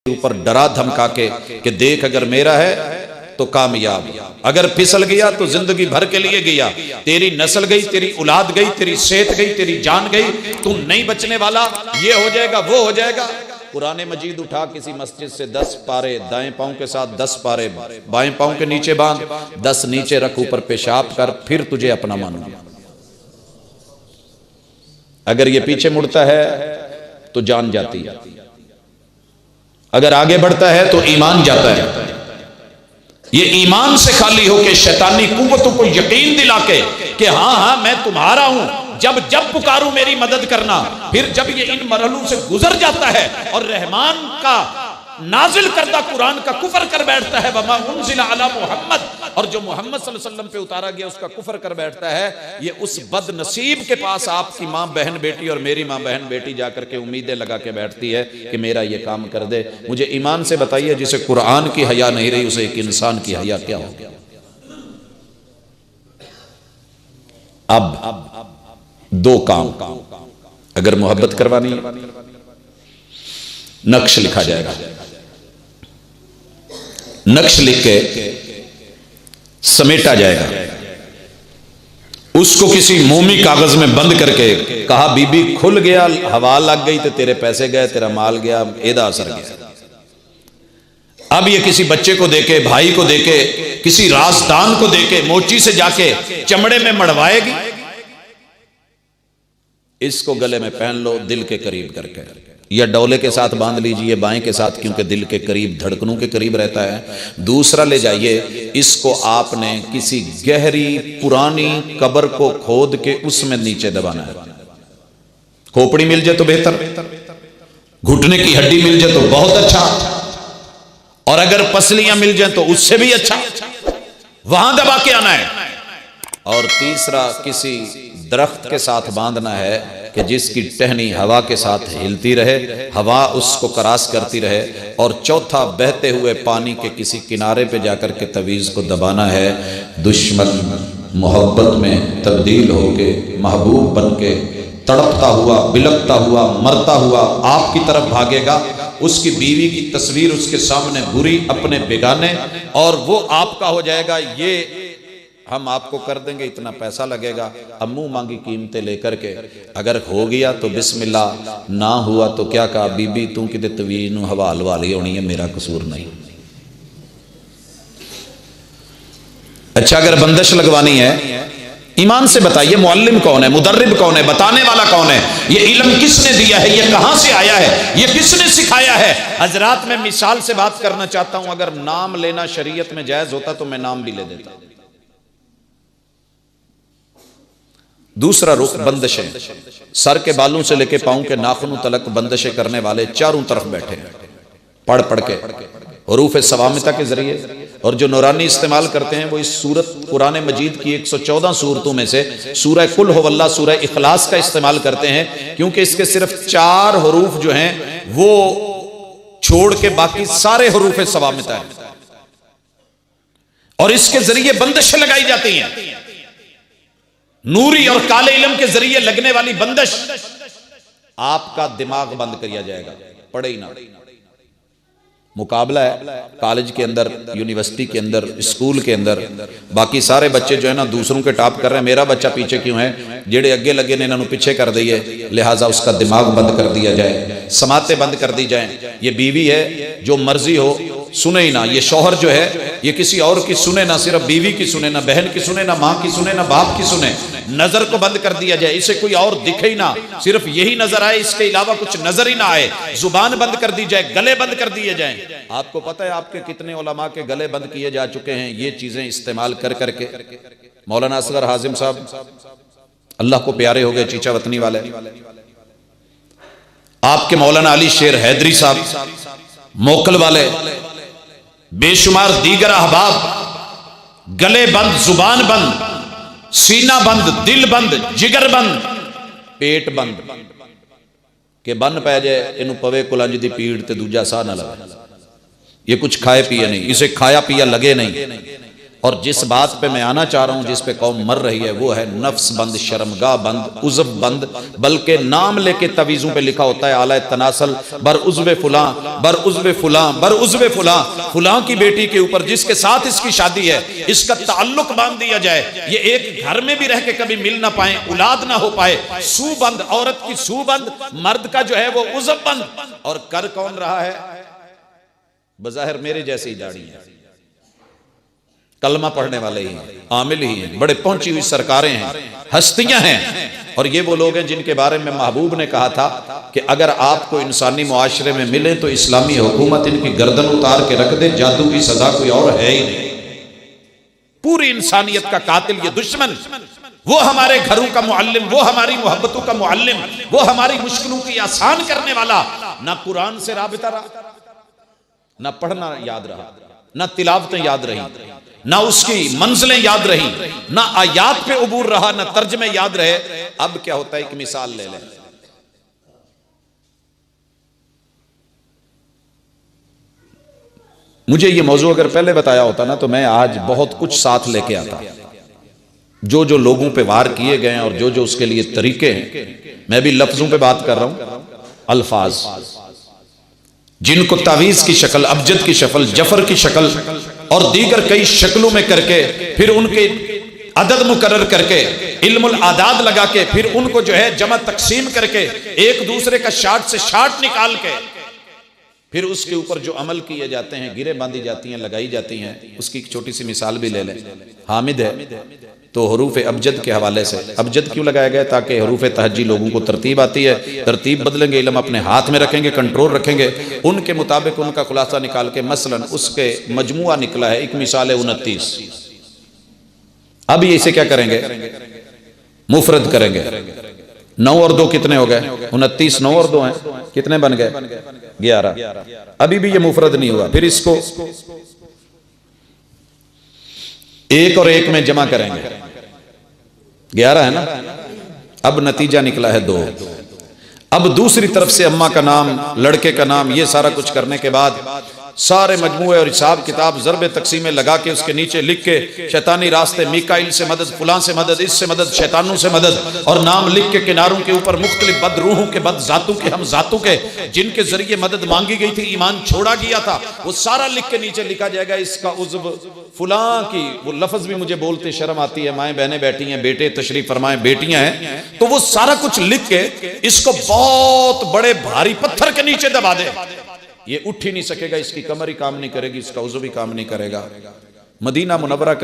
ऊपर डरा धमका के कि देख अगर मेरा है तो कामयाब, अगर फिसल गया तो जिंदगी भर के लिए गया, तेरी नस्ल गई, तेरी औलाद गई, तेरी सेहत गई, तेरी जान गई, तू नहीं बचने वाला, ये हो जाएगा वो हो जाएगा। कुरान मजीद उठा किसी मस्जिद से 10 पारे दाएं पांव के साथ 10 पारे बाएं पांव के नीचे बांध, 10 नीचे रख, ऊपर पेशाब कर, फिर तुझे अपना मानूंगा। अगर ये पीछे मुड़ता है तो जान जाती है, अगर आगे बढ़ता है तो ईमान जाता है। ये ईमान से खाली होकर शैतानी कुव्वतों को यकीन दिला के कि हाँ हाँ मैं तुम्हारा हूं, जब जब पुकारूं मेरी मदद करना। फिर जब ये इन मरहलों से गुजर जाता है और रहमान का नाजिल करदा कुरान का कुफर कर बैठता है, वमा उनजिला अला मुहम्मद, और जो मोहम्मद सल्लल्लाहु अलैहि वसल्लम पे उतारा गया उसका कुफर कर बैठता है, ये उस बदनसीब के पास आपकी माँ बहन बेटी और मेरी माँ बहन बेटी जाकर के उम्मीदें लगा के बैठती है कि मेरा ये काम कर दे। मुझे ईमान से बताइए, जिसे कुरान की हया नहीं रही उसे एक इंसान की हया क्या हो गया। अब 2 काम अगर मोहब्बत करवानी है, नक्श लिखा जाएगा, नक्श लिख के समेटा जाएगा, उसको किसी मोमी कागज में बंद करके कहा बीबी खुल गया, हवा लग गई तो तेरे पैसे गए, तेरा माल गया, एदा असर गया। अब ये किसी बच्चे को देके, भाई को देके, किसी राजदान को देके मोची से जाके चमड़े में मड़वाएगी, इसको गले में पहन लो दिल के करीब करके, या डोले के साथ बांध लीजिए बाएं के साथ, क्योंकि दिल के करीब, धड़कनों के करीब रहता है। दूसरा ले जाइए, इसको आपने किसी गहरी पुरानी कब्र को खोद के उसमें नीचे दबाना है। खोपड़ी मिल जाए तो बेहतर, घुटने की हड्डी मिल जाए तो बहुत अच्छा, और अगर पसलियां मिल जाए तो उससे भी अच्छा, वहां दबा के आना है। और तीसरा किसी दरख्त के साथ बांधना है कि जिसकी टहनी हवा के साथ हिलती रहे, हवा उसको क्रॉस करती रहे। और चौथा, बहते हुए पानी के किसी किनारे पे जाकर के तवीज को दबाना है। दुश्मन मोहब्बत में तब्दील होके महबूब बन के तड़पता हुआ, बिलकता हुआ, मरता हुआ आपकी तरफ भागेगा। उसकी बीवी की तस्वीर उसके सामने बुरी, अपने बेगाने, और वो आपका हो जाएगा। ये हम आपको कर देंगे, इतना पैसा लगेगा, अब मुंह मांगी कीमतें लेकर के। अगर हो गया तो बिस्मिल्लाह, ना हुआ तो क्या कहा, बीबी तू कि तवीज नूं हवाल वाली होनी है, मेरा कसूर नहीं। अच्छा, अगर बंदिश लगवानी है, ईमान से बताइए मुअल्लिम कौन है, मुदर्रिब कौन है, बताने वाला कौन है, ये इल्म किसने दिया है, ये कहां से आया है, ये किसने सिखाया है। हजरात, मैं मिसाल से बात करना चाहता हूं, अगर नाम लेना शरीयत में जायज होता तो मैं नाम भी ले देता। दूसरा रुख बंदिशें, सर के बालों से लेके पांव के नाखूनों तलक बंदिशें करने वाले चारों तरफ बैठे हैं, पढ़ पढ़ के हुरूफ सवामिता के जरिए। और जो नूरानी इस्तेमाल करते हैं वो इस सूरत कुरान मजीद की 114 सूरतों में से सूरह कुल हुवल्लाह, सूरह इखलास का इस्तेमाल करते हैं, क्योंकि इसके सिर्फ 4 हरूफ जो हैं वो छोड़ के बाकी सारे हुरूफ सवामिता है, और इसके जरिए बंदिशें लगाई जाती हैं। नूरी और काले इल्म के जरिए लगने वाली बंदिश, आपका दिमाग बंद किया जाएगा, पढ़े ही ना। मुकाबला है कॉलेज के अंदर, यूनिवर्सिटी के अंदर, स्कूल के अंदर, बाकी सारे बच्चे जो है ना दूसरों के टॉप कर रहे हैं, मेरा बच्चा पीछे क्यों है, जेड़े अगे लगे ने इन्होंने पीछे कर दिए, लिहाजा उसका दिमाग बंद कर दिया जाए, समातें बंद कर दी जाए। ये बीवी है, जो मर्जी हो सुने ही ना। ये शौहर जो है ये किसी और की सुने ना, सिर्फ बीवी की सुने ना, बहन की सुने ना, माँ की सुने ना, बाप की सुने। नजर को बंद कर दिया जाए, इसे कोई और दिखे ही ना, सिर्फ यही नजर आए, इसके अलावा कुछ नजर ही ना आए। जुबान बंद कर दी जाए, गले बंद कर दिए जाए। आपको पता है आपके कितने उलमा के गले बंद किए जा चुके हैं ये चीजें इस्तेमाल कर करके। मौलाना असगर हाजिम साहब अल्लाह को प्यारे हो गए, चीचा वतनी वाले। आपके मौलाना अली शेर हैदरी साहब मोकल वाले, बेशुमार दीगर अहबाब, गले बंद, जुबान बंद, सीना बंद, दिल बंद, जिगर बंद, पेट बंद के बन पै जाए, इनू पवे कुलंज दी पीड़ ते दूजा साह ना लगे। ये कुछ खाए पिए नहीं, इसे खाया पिया लगे नहीं, और जिस बात पे मैं आना चाह रहा हूं, जिस पे कौम मर रही है, वो है नफ्स बंद, शर्मगाह बंद, उज़्व बंद। बल्कि नाम लेके तवीज़ों पे लिखा होता है आला तनासल बर उज़्व फुलां, बर उज़्व फुलां, बर उज़्व फुलां, फुलां की बेटी के ऊपर जिसके साथ इसकी शादी है, इसका ताल्लुक बांध दिया जाए। ये एक घर में भी रह के कभी मिल ना पाए, औलाद ना हो पाए। सूबंद, औरत की सूबंद, मर्द का जो है वो उज़्व बंद। और कर कौन रहा है? बज़ाहिर मेरे जैसी दाढ़ी है, कलमा पढ़ने वाले ही हैं, आमिल ही हैं, बड़े पहुंची हुई सरकारें हैं, हस्तियां हैं। और ये वो लोग हैं जिनके बारे में महबूब ने कहा था कि अगर आपको इंसानी मुआशरे में मिले तो इस्लामी हुकूमत इनकी गर्दन उतार के रख दे, जादू की सजा कोई और है ही नहीं। पूरी इंसानियत का कातिल ये दुश्मन, वो हमारे घरों का मुअल्लिम, वो हमारी मोहब्बतों का मुअल्लिम, वो हमारी मुश्किलों की आसान करने वाला। ना कुरान से राबिता रहा, ना पढ़ना याद रहा, ना तिलावतें याद रही, ना उसकी मंजिलें याद रही, ना आयात पे उबूर रहा, ना तर्जमे याद रहे। अब क्या होता है, एक मिसाल ले लें। मुझे ये मौजू अगर पहले बताया होता ना, तो मैं आज बहुत कुछ साथ लेके आता। जो जो लोगों पे वार किए गए हैं और जो जो उसके लिए तरीके हैं, मैं भी लफ्जों पे बात कर रहा हूं, अल्फाज जिनको तावीज़ की शक्ल, अबजद की शक्ल, जफर की शक्ल और दीगर कई शक्लों में करके, फिर उनके अदद मुकर्रर करके, इल्मुल आदाद लगा के, फिर उनको जो है जमा तकसीम करके, एक दूसरे का शार्ट से शार्ट निकाल के, फिर उसके ऊपर जो अमल किए जाते हैं, गिरे बांधी जाती हैं, लगाई जाती हैं। उसकी एक छोटी सी मिसाल भी ले लें। हामिद है तो हरूफ अबजद के हवाले से, अबजद क्यों लगाया गया? ताकि हरूफ तहज्जी लोगों को तरतीब आती है, तरतीब बदलेंगे, इल्म अपने हाथ में रखेंगे, कंट्रोल रखेंगे, उनके मुताबिक उनका खुलासा निकाल के, मसलन उसके मजमुआ निकला है, एक मिसाल है 29। अब ये इसे क्या करेंगे? मुफरद करेंगे। 9 और 2 कितने हो गए? 29। 9 और 2 हैं, कितने बन गए? 11। अभी भी ये मुफरद नहीं हुआ। फिर इसको 1 और 1 में जमा करेंगे, 11 है ना। अब नतीजा निकला है 2। अब दूसरी तरफ से अम्मा का नाम, लड़के का नाम, ये सारा कुछ करने के बाद सारे मजमूए और हिसाब किताब ज़रबे तकसीमें लगा के उसके नीचे लिख के, शैतानी रास्ते, मीकाइल से मदद, फुलां से मदद, इससे मदद, शैतानों से मदद, और नाम लिख के किनारों के ऊपर मुख्तलिफ बद रूहों के, बद जातों के, हम जातों के, जिनके जरिए मदद मांगी गई थी, ईमान छोड़ा गया था, वो सारा लिख के नीचे लिखा जाएगा। इसका उज़्व फुलां की, वो लफ्ज भी मुझे बोलते शर्म आती है, माएँ बहनें बैठी हैं, बेटे तशरीफ फरमाए, बेटियां हैं, तो वो सारा कुछ लिख के इसको बहुत बड़े भारी पत्थर के नीचे दबा दे। ये उठ ही नहीं सकेगा, इसकी कमर ही काम नहीं करेगी, इसका उज़्व भी काम नहीं करेगा। मदीना मुनव्वरा का